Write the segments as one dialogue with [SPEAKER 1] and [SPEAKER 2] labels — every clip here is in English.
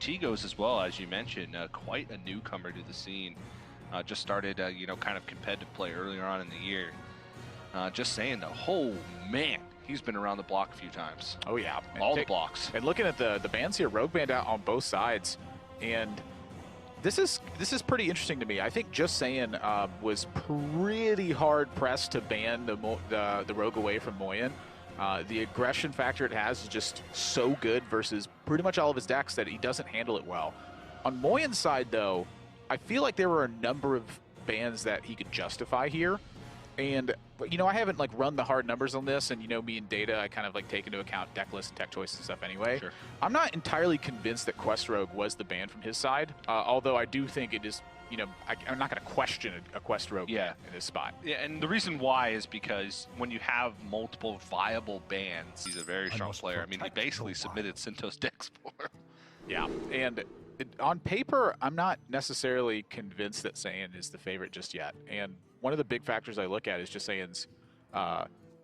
[SPEAKER 1] HCT goes as well, as you mentioned, quite a newcomer to the scene. Just started, you know, kind of competitive play earlier on in the year. Just saying, though, oh man, he's been around the block a few times.
[SPEAKER 2] Oh yeah,
[SPEAKER 1] all the blocks.
[SPEAKER 2] And looking at the bans here, Rogue banned out on both sides, and this is pretty interesting to me. I think JustSaiyan was pretty hard pressed to ban the Rogue away from Moyen. The aggression factor it has is just so good versus pretty much all of his decks that he doesn't handle it well. On Moyen's side, though, I feel like there were a number of bans that he could justify here. And, you know, I haven't, like, run the hard numbers on this, and, you know, me and Data, I kind of, like, take into account deck list and tech choice and stuff anyway.
[SPEAKER 1] Sure.
[SPEAKER 2] I'm not entirely convinced that Quest Rogue was the ban from his side, although I do think it is, you know, I'm not going to question a Quest Rogue ban in this spot.
[SPEAKER 1] Yeah, and the reason why is because when you have multiple viable bans, he's a very strong player. I mean, he basically submitted Syntos decks for him.
[SPEAKER 2] Yeah, and on paper, I'm not necessarily convinced that Saiyan is the favorite just yet. And one of the big factors I look at is JustSaiyan's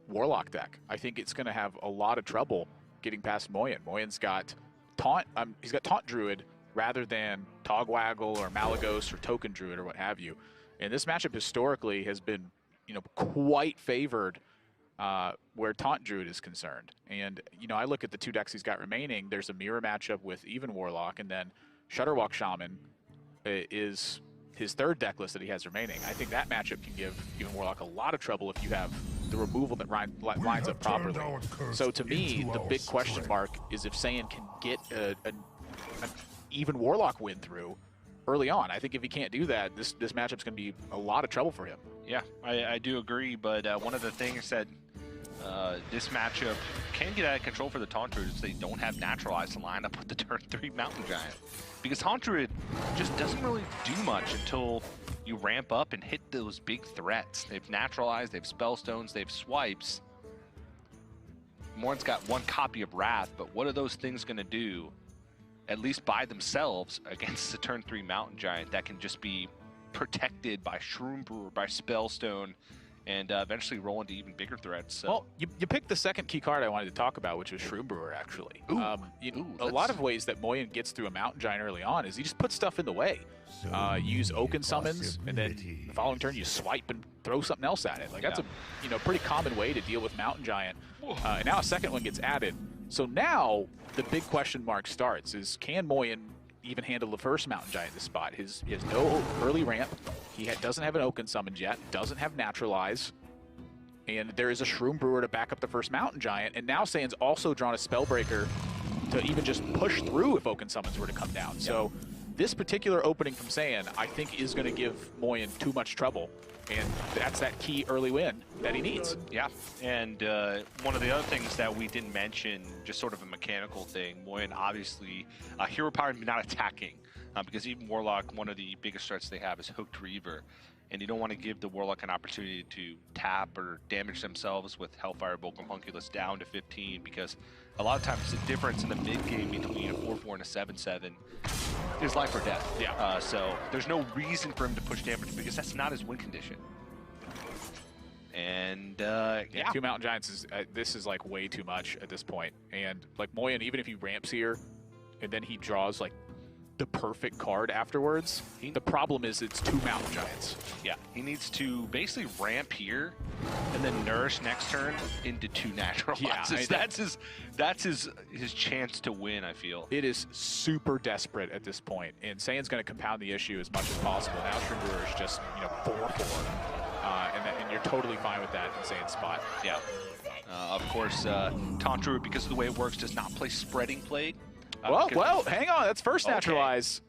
[SPEAKER 2] Warlock deck. I think it's going to have a lot of trouble getting past Moyen. Moyen's got Taunt. He's got Taunt Druid rather than Togwaggle or Malagos or Token Druid or what have you. And this matchup historically has been, you know, quite favored where Taunt Druid is concerned. And, you know, I look at the two decks he's got remaining. There's a mirror matchup with even Warlock, and then Shutterwalk Shaman is his third deck list that he has remaining. I think that matchup can give even Warlock a lot of trouble if you have the removal that lines up properly. So to me, the big question mark is if Saiyan can get an even Warlock win through early on. I think if he can't do that, this matchup's going to be a lot of trouble for him.
[SPEAKER 1] Yeah, I do agree, but one of the things that this matchup can get out of control for the Taunt Druid is they don't have Naturalize to line up with the turn 3 Mountain Giant. Because Taunt Druid just doesn't really do much until you ramp up and hit those big threats. They've Naturalized, they've Spellstones, they've Swipes. Moren's got one copy of Wrath, but what are those things going to do, at least by themselves, against the turn 3 Mountain Giant that can just be protected by Shroom Brewer, by Spellstone, and eventually roll into even bigger threats. So.
[SPEAKER 2] Well, you picked the second key card I wanted to talk about, which was Shroom Brewer, actually.
[SPEAKER 1] Ooh,
[SPEAKER 2] a lot of ways that Moyen gets through a Mountain Giant early on is he just puts stuff in the way. Use Oaken Summons, and then the following turn you swipe and throw something else at it. Like that's a pretty common way to deal with Mountain Giant. And now a second one gets added. So now the big question mark starts is, can Moyen even handle the first Mountain Giant in this spot? He has no early ramp. He doesn't have an Oaken Summons yet, doesn't have Naturalize, and there is a Shroom Brewer to back up the first Mountain Giant, and now Saiyan's also drawn a Spellbreaker to even just push through if Oaken Summons were to come down. So this particular opening from Saiyan, I think, is going to give Moyen too much trouble, and that's that key early win that he needs.
[SPEAKER 1] Yeah, and one of the other things that we didn't mention, just sort of a mechanical thing, Moyen obviously, hero power not attacking, because even Warlock, one of the biggest threats they have is Hooked Reaver, and you don't want to give the Warlock an opportunity to tap or damage themselves with Hellfire Bolt Homunculus down to 15, because a lot of times the difference in the mid-game between a 4-4 and a 7-7 is life or death.
[SPEAKER 2] Yeah.
[SPEAKER 1] So there's no reason for him to push damage because that's not his win condition. And yeah,
[SPEAKER 2] 2 Mountain Giants is this is like way too much at this point. And like Moyen, even if he ramps here and then he draws like the perfect card afterwards, the problem is it's 2 Mountain Giants.
[SPEAKER 1] Yeah, he needs to basically ramp here and then nourish next turn into 2 Naturalizes. Yeah, that's his chance to win, I feel.
[SPEAKER 2] It is super desperate at this point, and Saiyan's going to compound the issue as much as possible. Now Shroom Brewer is just, you know, 4-4, and you're totally fine with that in Saiyan's spot.
[SPEAKER 1] Yeah. Of course, Taunt Druid, because of the way it works, does not play Spreading Plague.
[SPEAKER 2] Well, hang on. That's first Naturalize.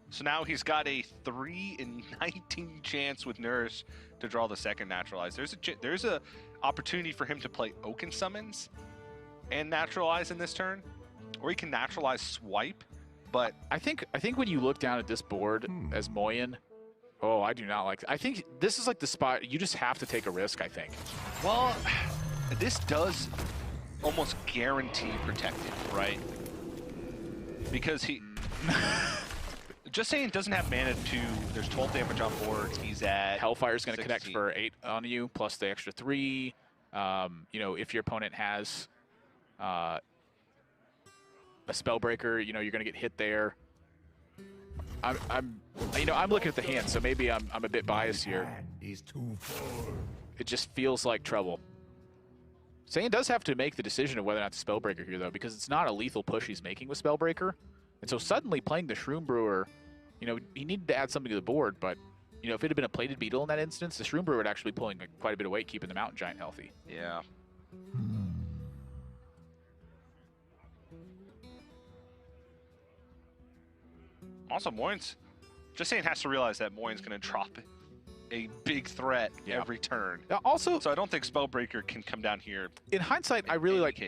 [SPEAKER 1] So now he's got a 3 in 19 chance with Nourish to draw the second Naturalize. There's a opportunity for him to play Oaken Summons and Naturalize in this turn, or he can Naturalize Swipe. But
[SPEAKER 2] I think when you look down at this board as Moyen, oh, I do not like. I think this is like the spot you just have to take a risk. I think.
[SPEAKER 1] Well, this does almost guarantee protected, right? Because he JustSaiyan doesn't have mana to. There's 12 damage on board. He's at
[SPEAKER 2] Hellfire's going to connect for 8 on you, plus the extra 3. You know, if your opponent has a Spellbreaker, you know, you're going to get hit there. I'm looking at the hand, so maybe I'm a bit biased here. It just feels like trouble. Saiyan does have to make the decision of whether or not to Spellbreaker here, though, because it's not a lethal push he's making with Spellbreaker. And so suddenly playing the Shroom Brewer, he needed to add something to the board, but, if it had been a Plated Beetle in that instance, the Shroom Brewer would actually be pulling quite a bit of weight, keeping the Mountain Giant healthy.
[SPEAKER 1] Yeah. Also, Moyen's, JustSaiyan has to realize that Moyen's going to drop a big threat every turn.
[SPEAKER 2] Also,
[SPEAKER 1] so I don't think Spellbreaker can come down here.
[SPEAKER 2] In hindsight, I really like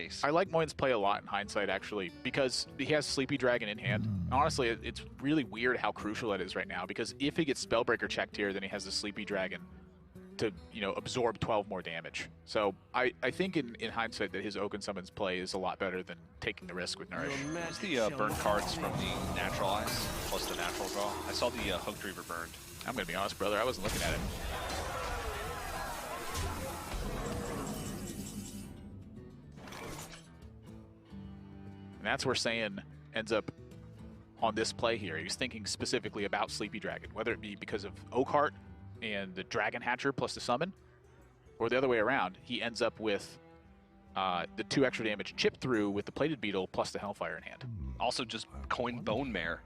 [SPEAKER 2] Moyen's play a lot in hindsight, actually, because he has Sleepy Dragon in hand. Honestly, it's really weird how crucial that is right now, because if he gets Spellbreaker checked here, then he has the Sleepy Dragon to, absorb 12 more damage. So I think in hindsight that his Oaken Summons play is a lot better than taking the risk with Nourish.
[SPEAKER 1] What's the burn cards from the Natural Eyes plus the Natural Draw? I saw the Hook Reaver burned.
[SPEAKER 2] I'm going to be honest, brother. I wasn't looking at it. And that's where Saiyan ends up on this play here. He was thinking specifically about Sleepy Dragon, whether it be because of Oakheart and the Dragon Hatcher plus the summon, or the other way around. He ends up with the 2 extra damage chip through with the Plated Beetle plus the Hellfire in hand.
[SPEAKER 1] Also, just Coin Bone Mare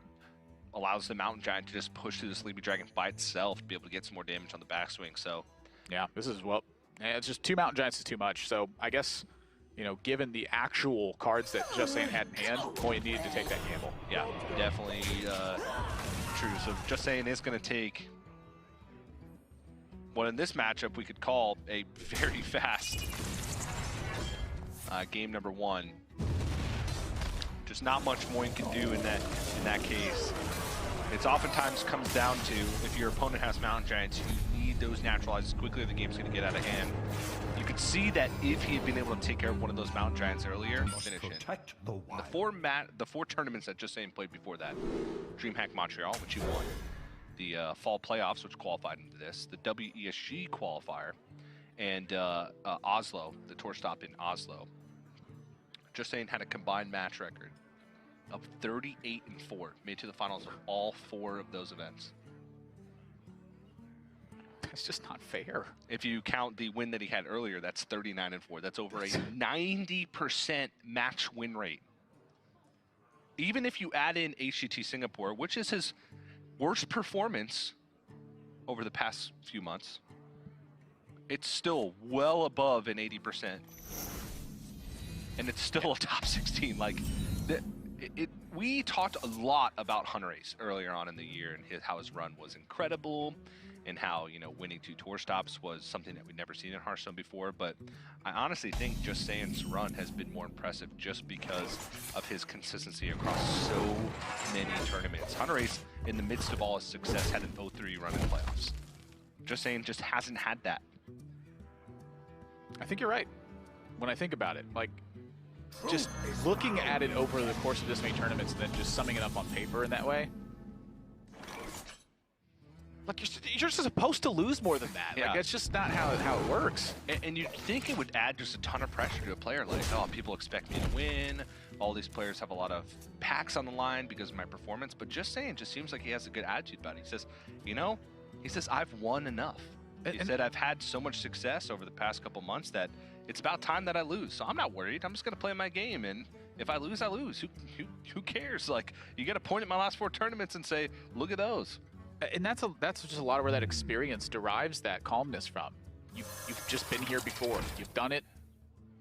[SPEAKER 1] allows the Mountain Giant to just push through the Sleepy Dragon by itself to be able to get some more damage on the backswing. So,
[SPEAKER 2] yeah, this is, it's just 2 Mountain Giants is too much. So I guess, given the actual cards that JustSaiyan had in hand, Moyen needed to take that gamble.
[SPEAKER 1] Yeah, definitely true. So JustSaiyan is going to take what in this matchup we could call a very fast game number 1. Just not much Moyen can do in that case. It's oftentimes comes down to, if your opponent has Mountain Giants, you need those naturalized quickly, the game's going to get out of hand. You could see that if he had been able to take care of one of those Mountain Giants earlier, finish it. The 4 tournaments that JustSaiyan played before that, DreamHack Montreal, which he won, the Fall Playoffs, which qualified into this, the WESG qualifier, and Oslo, the tour stop in Oslo. JustSaiyan had a combined match record of 38-4, made to the finals of all 4 of those events.
[SPEAKER 2] That's just not fair.
[SPEAKER 1] If you count the win that he had earlier, that's 39-4. That's over a 90% match win rate. Even if you add in HCT Singapore, which is his worst performance over the past few months, it's still well above an 80%. And it's still a top 16. Like, we talked a lot about Hunter Ace earlier on in the year and how his run was incredible, and how, winning 2 tour stops was something that we'd never seen in Hearthstone before. But I honestly think JustSaiyan's run has been more impressive just because of his consistency across so many tournaments. Hunter Ace, in the midst of all his success, had an 0-3 run in playoffs. JustSaiyan just hasn't had that.
[SPEAKER 2] I think you're right. When I think about it, like, just looking at it over the course of this many tournaments and then just summing it up on paper in that way, like, you're just supposed to lose more than that.
[SPEAKER 1] Yeah.
[SPEAKER 2] Like, that's just not how it works.
[SPEAKER 1] And you'd think it would add just a ton of pressure to a player, like, oh, people expect me to win. All these players have a lot of packs on the line because of my performance. But JustSaiyan just seems like he has a good attitude about it. He says, I've won enough. He said, I've had so much success over the past couple months that it's about time that I lose. So I'm not worried. I'm just going to play my game. And if I lose, I lose. Who cares? Like, you get a point at my last 4 tournaments and say, look at those.
[SPEAKER 2] And that's just a lot of where that experience derives that calmness from. You've just been here before. You've done it.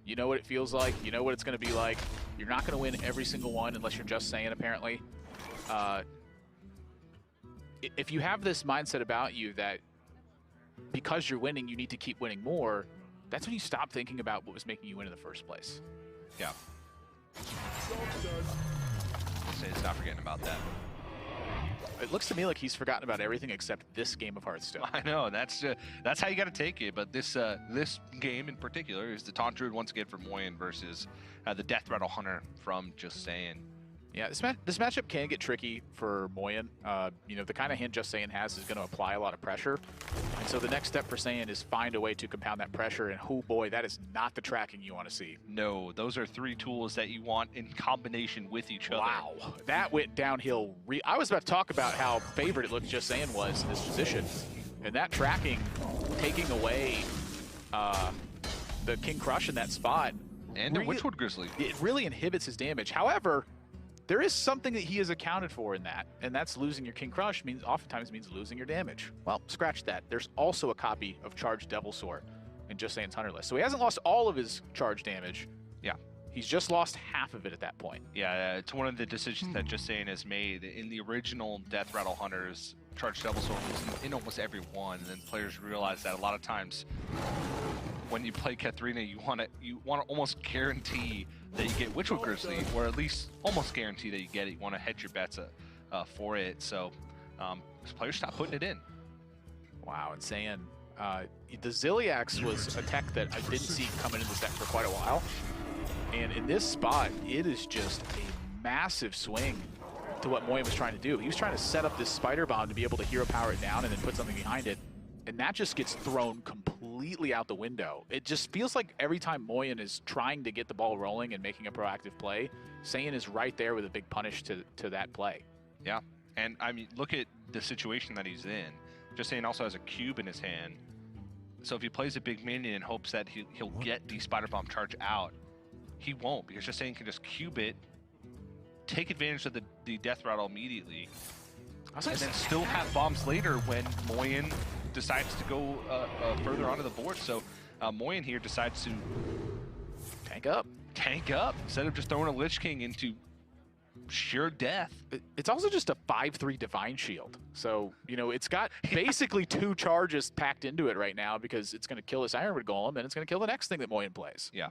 [SPEAKER 2] You know what it feels like. You know what it's going to be like. You're not going to win every single one unless you're JustSaiyan, apparently. If you have this mindset about you that because you're winning, you need to keep winning more, that's when you stop thinking about what was making you win in the first place.
[SPEAKER 1] Yeah. JustSaiyan's not forgetting about that.
[SPEAKER 2] It looks to me like he's forgotten about everything except this game of Hearthstone.
[SPEAKER 1] I know, that's how you got to take it. But this game in particular is the Taunt Druid once again for Moyen versus the Death Rattle Hunter from JustSaiyan.
[SPEAKER 2] Yeah, this matchup can get tricky for Moyen. You know, the kind of hand JustSaiyan has is going to apply a lot of pressure. And so the next step for Saiyan is find a way to compound that pressure. And oh boy, that is not the tracking you want to see.
[SPEAKER 1] No, those are 3 tools that you want in combination with each other.
[SPEAKER 2] Wow, that went downhill. I was about to talk about how favored it looked JustSaiyan was in this position. And that tracking, taking away the King Crush in that spot.
[SPEAKER 1] And the Witchwood Grizzly.
[SPEAKER 2] It really inhibits his damage. However, there is something that he has accounted for in that, and that's losing your King Crush oftentimes means losing your damage. Well, scratch that. There's also a copy of Charged Devil Sword in JustSaiyan's Hunter list. So he hasn't lost all of his charge damage.
[SPEAKER 1] Yeah.
[SPEAKER 2] He's just lost half of it at that point.
[SPEAKER 1] Yeah, it's one of the decisions that JustSaiyan has made. In the original Death Rattle Hunters, Charged Devil Sword was in almost every one, and then players realize that a lot of times when you play Katharina, you want to almost guarantee that you get Witchwood Grizzly, or at least almost guarantee that you get it. You want to hedge your bets for it. So players stop putting it in. Wow,
[SPEAKER 2] and Saiyan, the Ziliax was a tech that I didn't see coming into this deck for quite a while. And in this spot, it is just a massive swing to what Moyen was trying to do. He was trying to set up this Spider Bomb to be able to hero power it down and then put something behind it. And that just gets thrown completely out the window. It just feels like every time Moyen is trying to get the ball rolling and making a proactive play, Saiyan is right there with a big punish to that play.
[SPEAKER 1] Yeah, and I mean, look at the situation that he's in. JustSaiyan also has a cube in his hand. So if he plays a big minion and hopes that he'll get the Spider Bomb charge out, he won't, because JustSaiyan can just cube it, take advantage of the Death Rattle immediately, and then still have bombs later when Moyen decides to go further onto the board. So Moyen here decides to
[SPEAKER 2] tank up
[SPEAKER 1] instead of just throwing a Lich King into sheer death.
[SPEAKER 2] It's also just a 5/3 Divine Shield. So, you know, it's got basically 2 charges packed into it right now, because it's going to kill this Ironwood Golem, and it's going to kill the next thing that Moyen plays.
[SPEAKER 1] Yeah.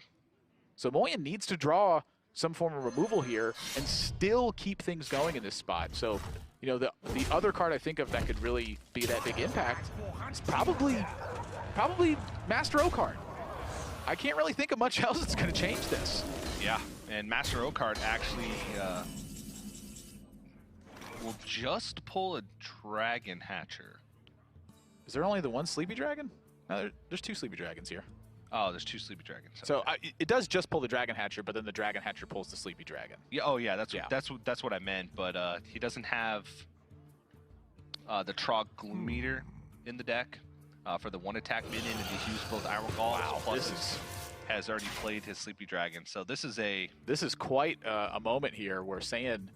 [SPEAKER 2] So Moyen needs to draw some form of removal here and still keep things going in this spot. So, you know, the other card I think of that could really be that big impact is probably Master O-Card. I can't really think of much else that's going to change this.
[SPEAKER 1] Yeah, and Master O-Card actually will just pull a Dragon Hatcher.
[SPEAKER 2] Is there only the one Sleepy Dragon? No, there's 2 Sleepy Dragons here.
[SPEAKER 1] Oh, there's 2 Sleepy Dragons.
[SPEAKER 2] So it does just pull the Dragon Hatcher, but then the Dragon Hatcher pulls the Sleepy Dragon.
[SPEAKER 1] Yeah. Oh, yeah. That's what I meant. But he doesn't have the Trog Gloom Meter in the deck for the 1-attack minion, and he used both Iron Golem.
[SPEAKER 2] Wow,
[SPEAKER 1] plus has already played his Sleepy Dragon. So this is
[SPEAKER 2] quite a moment here where Saiyan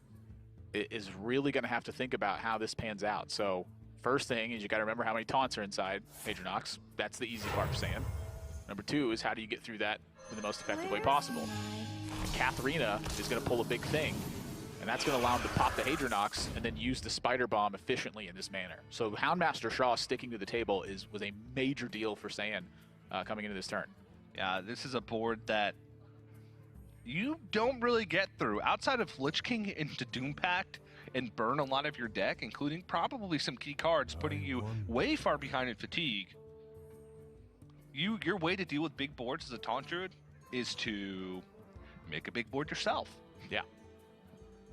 [SPEAKER 2] is really going to have to think about how this pans out. So first thing is you got to remember how many taunts are inside Hadronox. That's the easy part for Saiyan. Number 2 is how do you get through that in the most effective way possible. And Katharina is going to pull a big thing, and that's going to allow him to pop the Hadronox and then use the Spider Bomb efficiently in this manner. So Houndmaster Shaw sticking to the table was a major deal for Saiyan coming into this turn.
[SPEAKER 1] Yeah, this is a board that you don't really get through. Outside of Lich King into Doom Pact and burn a lot of your deck, including probably some key cards, putting you way far behind in Fatigue, your way to deal with big boards as a Taunt Druid is to make a big board yourself.
[SPEAKER 2] Yeah.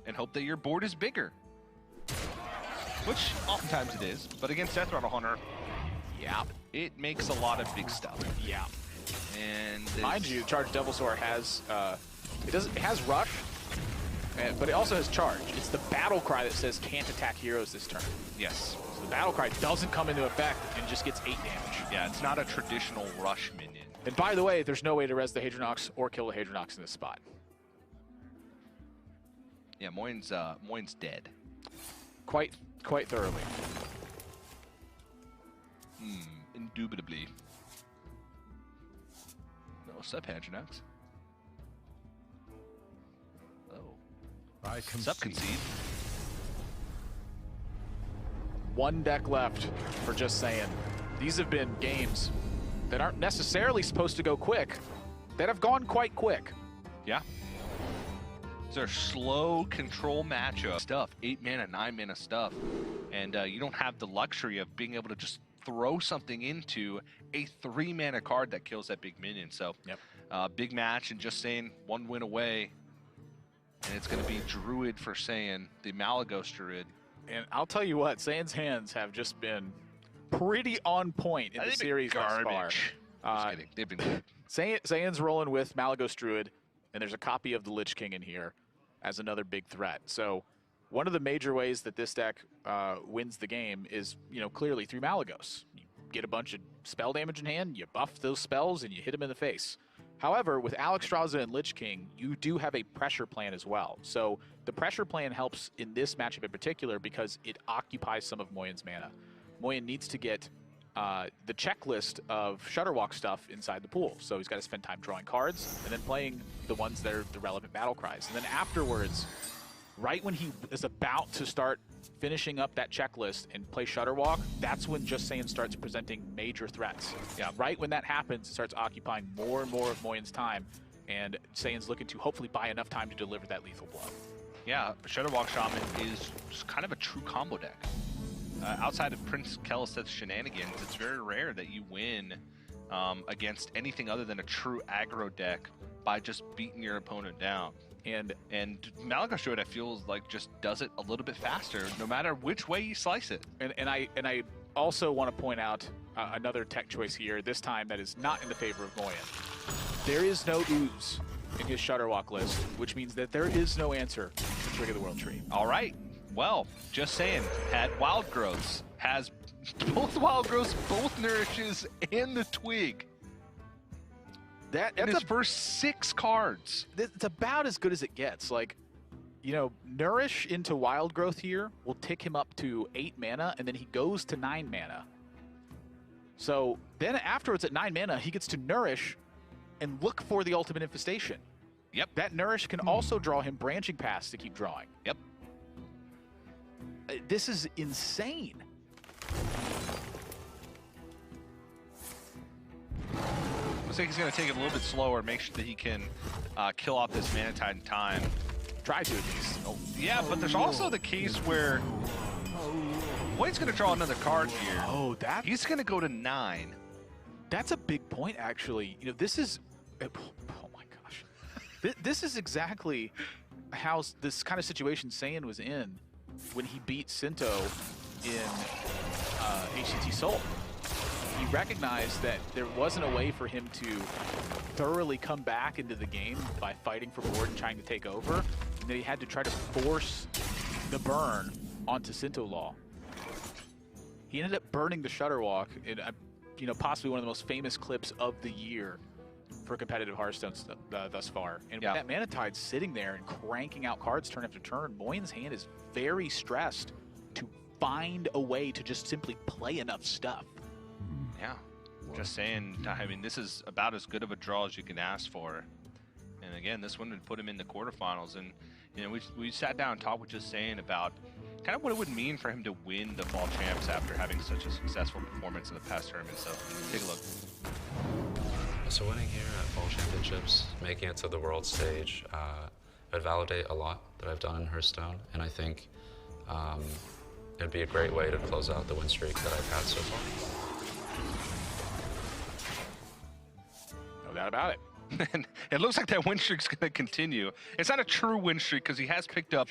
[SPEAKER 1] And hope that your board is bigger. Which oftentimes it is, but against Death Rattle Hunter, yeah, it makes a lot of big stuff.
[SPEAKER 2] Yeah.
[SPEAKER 1] And
[SPEAKER 2] mind you, Charged Devil Sword has it has Rush, but it also has Charge. It's the battle cry that says can't attack heroes this turn.
[SPEAKER 1] Yes.
[SPEAKER 2] So the battle cry doesn't come into effect and just gets 8 damage.
[SPEAKER 1] Yeah, it's not a traditional rush minion.
[SPEAKER 2] And by the way, there's no way to res the Hadronox or kill the Hadronox in this spot.
[SPEAKER 1] Yeah, Moyen's dead.
[SPEAKER 2] Quite thoroughly.
[SPEAKER 1] Indubitably. No, what's up, Hadronox? Oh. Sub-concede.
[SPEAKER 2] 1 deck left for JustSaiyan. These have been games that aren't necessarily supposed to go quick, that have gone quite quick.
[SPEAKER 1] Yeah. These are slow control matchup stuff, 8 mana, 9 mana stuff. And you don't have the luxury of being able to just throw something into a 3 mana card that kills that big minion. So,
[SPEAKER 2] yep.
[SPEAKER 1] Big match, and JustSaiyan 1 win away. And it's going to be Druid for Saiyan, the Malagos Druid.
[SPEAKER 2] And I'll tell you what, Saiyan's hands have just been pretty on point in the series thus far.
[SPEAKER 1] Just kidding. They've been good.
[SPEAKER 2] Saiyan's rolling with Malagos Druid, and there's a copy of the Lich King in here as another big threat. So one of the major ways that this deck wins the game is, clearly through Malagos. You get a bunch of spell damage in hand, you buff those spells, and you hit them in the face. However, with Alexstrasza and Lich King, you do have a pressure plan as well. So the pressure plan helps in this matchup in particular because it occupies some of Moyen's mana. Moyen needs to get the checklist of Shutterwalk stuff inside the pool. So he's got to spend time drawing cards and then playing the ones that are the relevant battle cries. And then afterwards, right when he is about to start finishing up that checklist and play Shutterwalk, that's when JustSaiyan starts presenting major threats. Yeah, right when that happens, it starts occupying more and more of Moyen's time, and Saiyan's looking to hopefully buy enough time to deliver that lethal blow.
[SPEAKER 1] Yeah, Shutterwalk Shaman is kind of a true combo deck. Outside of Prince Keleseth's shenanigans, it's very rare that you win against anything other than a true aggro deck by just beating your opponent down. And Malagos Druid, I feel like, just does it a little bit faster, no matter which way you slice it.
[SPEAKER 2] And I also want to point out another tech choice here, this time that is not in the favor of Moyen. There is no ooze in his Shutterwalk list, which means that there is no answer to Trigger the World Tree.
[SPEAKER 1] All right. Well, JustSaiyan had Wild Growths, has both Wild Growths, both Nourishes, and the Twig. That's his first 6 cards.
[SPEAKER 2] It's about as good as it gets. Like, Nourish into Wild Growth here will tick him up to 8 mana, and then he goes to 9 mana. So then afterwards at 9 mana, he gets to Nourish and look for the ultimate infestation.
[SPEAKER 1] Yep.
[SPEAKER 2] That Nourish can also draw him Branching Paths to keep drawing.
[SPEAKER 1] Yep.
[SPEAKER 2] This is insane.
[SPEAKER 1] Looks like he's going to take it a little bit slower, make sure that he can kill off this Manatide in time.
[SPEAKER 2] Try to, at least.
[SPEAKER 1] Oh, yeah, but there's also the case where Moyen's going to draw another card here.
[SPEAKER 2] Oh,
[SPEAKER 1] he's going to go to 9.
[SPEAKER 2] That's a big point, actually. This is... Oh, my gosh. This is exactly how this kind of situation Saiyan was in when he beat Sinto in HCT Soul. He recognized that there wasn't a way for him to thoroughly come back into the game by fighting for board and trying to take over, and that he had to try to force the burn onto Sinto Law. He ended up burning the Shutterwalk in, possibly one of the most famous clips of the year for competitive Hearthstone thus far. And with that Manatide's sitting there and cranking out cards turn after turn, Moyen's hand is very stressed to find a way to just simply play enough stuff.
[SPEAKER 1] Yeah, JustSaiyan, I mean, this is about as good of a draw as you can ask for. And again, this one would put him in the quarterfinals. And, we sat down and talked with JustSaiyan about kind of what it would mean for him to win the Fall Champs after having such a successful performance in the past tournament. So take a look.
[SPEAKER 3] So winning here at Fall Championships, making it to the world stage, would validate a lot that I've done in Hearthstone. And I think it'd be a great way to close out the win streak that I've had so far.
[SPEAKER 2] No doubt about it.
[SPEAKER 1] And it looks like that win streak's going to continue. It's not a true win streak because he has picked up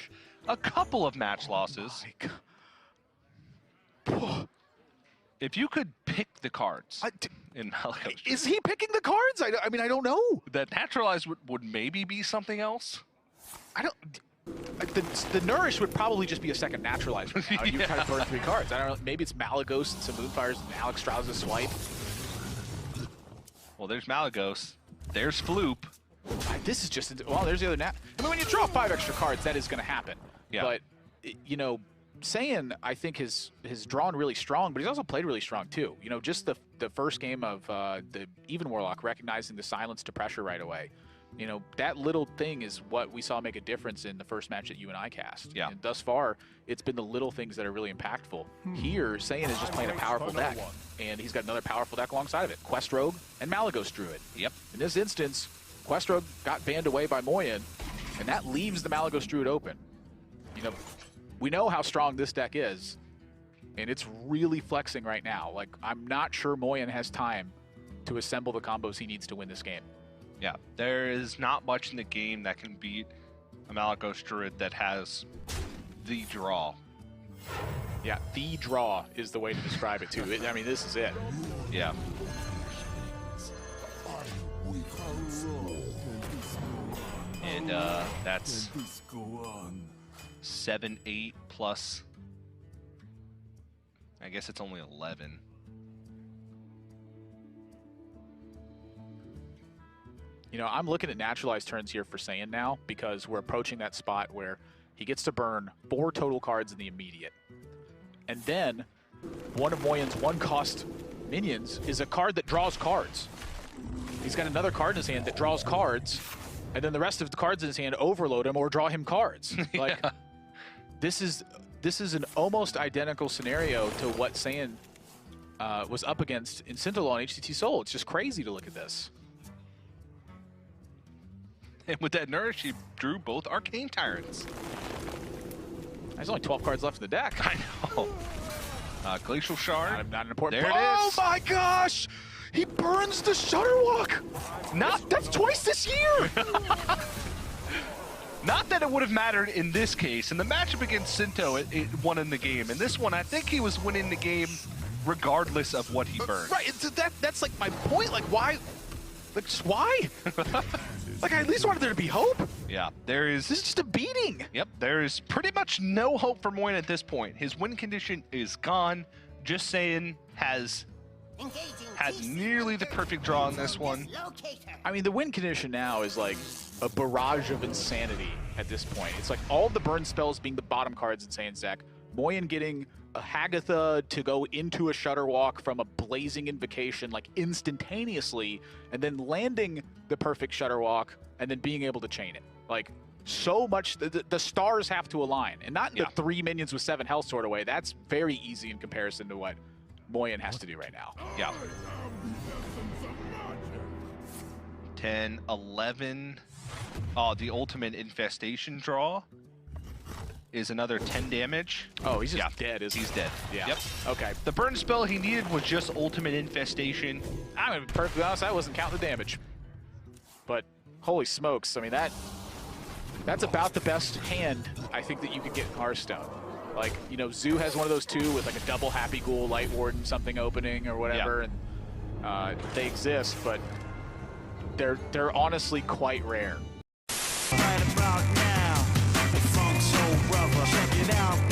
[SPEAKER 1] a couple of match losses. If you could pick the cards in Malagos,
[SPEAKER 2] is he picking the cards? I mean, I don't know.
[SPEAKER 1] That Naturalize would maybe be something else.
[SPEAKER 2] I don't. The Nourish would probably just be a second Naturalize right now. You kind of burn 3 cards. I don't know. Maybe it's Malagos and some Moonfires and Alexstrasza swipe.
[SPEAKER 1] Well, there's Malagos. There's Floop.
[SPEAKER 2] This is just... Well, there's the other... I mean, when you draw 5 extra cards, that is going to happen.
[SPEAKER 1] Yeah.
[SPEAKER 2] But, Saiyan, I think, has drawn really strong, but he's also played really strong, too. Just the first game of the Even Warlock, recognizing the silence to pressure right away. That little thing is what we saw make a difference in the first match that you and I cast.
[SPEAKER 1] Yeah.
[SPEAKER 2] And thus far, it's been the little things that are really impactful. Here, Saiyan is just playing a powerful deck, and he's got another powerful deck alongside of it, Quest Rogue and Malagos Druid.
[SPEAKER 1] Yep.
[SPEAKER 2] In this instance, Quest Rogue got banned away by Moyen, and that leaves the Malagos Druid open. We know how strong this deck is, and it's really flexing right now. Like, I'm not sure Moyen has time to assemble the combos he needs to win this game.
[SPEAKER 1] Yeah, there is not much in the game that can beat a Malakos Druid that has the draw.
[SPEAKER 2] Yeah, the draw is the way to describe it too. I mean, this is it.
[SPEAKER 1] Yeah. And that's 7, 8 plus. I guess it's only 11.
[SPEAKER 2] You know, I'm looking at naturalized turns here for Saiyan now because we're approaching that spot where he gets to burn 4 total cards in the immediate. And then one of Moyen's 1-cost minions is a card that draws cards. He's got another card in his hand that draws cards, and then the rest of the cards in his hand overload him or draw him cards. Like,
[SPEAKER 1] Yeah.
[SPEAKER 2] this is an almost identical scenario to what Saiyan was up against in Scintilla on HCT Soul. It's just crazy to look at this.
[SPEAKER 1] And with that Nourish, he drew both Arcane Tyrants.
[SPEAKER 2] There's only 12 cards left in the deck.
[SPEAKER 1] I know. Glacial Shard.
[SPEAKER 2] Not an important.
[SPEAKER 1] There it is.
[SPEAKER 2] Oh my gosh! He burns the Shutterwalk. That's twice this year.
[SPEAKER 1] Not that it would have mattered in this case. In the matchup against Sinto, it won in the game. In this one, I think he was winning the game regardless of what he burned.
[SPEAKER 2] Right. That's like my point. Like why? Like just why? Like I at least wanted there to be hope.
[SPEAKER 1] Yeah, there is.
[SPEAKER 2] This is just a beating.
[SPEAKER 1] Yep, there is pretty much no hope for Moyen at this point. His win condition is gone. JustSaiyan has nearly the perfect draw in this one.
[SPEAKER 2] I mean, the win condition now is like a barrage of insanity at this point. It's like all the burn spells being the bottom cards in Saiyan's deck. Moyen getting a Hagatha to go into a Shutterwalk from a Blazing Invocation like instantaneously, and then landing the perfect Shutterwalk and then being able to chain it. Like so much, the stars have to align, and not in the 3 minions with 7 health sort of way. That's very easy in comparison to what Moyen has to do right now.
[SPEAKER 1] Yeah. 10, 11. Oh, the ultimate infestation draw is another 10 damage.
[SPEAKER 2] Oh, he's just dead, isn't he?
[SPEAKER 1] He's dead.
[SPEAKER 2] Yeah.
[SPEAKER 1] Yep.
[SPEAKER 2] Okay.
[SPEAKER 1] The burn spell he needed was just ultimate infestation.
[SPEAKER 2] I'm gonna be perfectly honest, I wasn't counting the damage. But holy smokes, I mean that's about the best hand I think that you could get in Hearthstone. Like, you know, Zoo has one of those too with like a double Happy Ghoul, Light Warden, something opening or whatever, and they exist, but they're honestly quite rare.
[SPEAKER 4] Right about now, the Funk Soul Brother, check it out.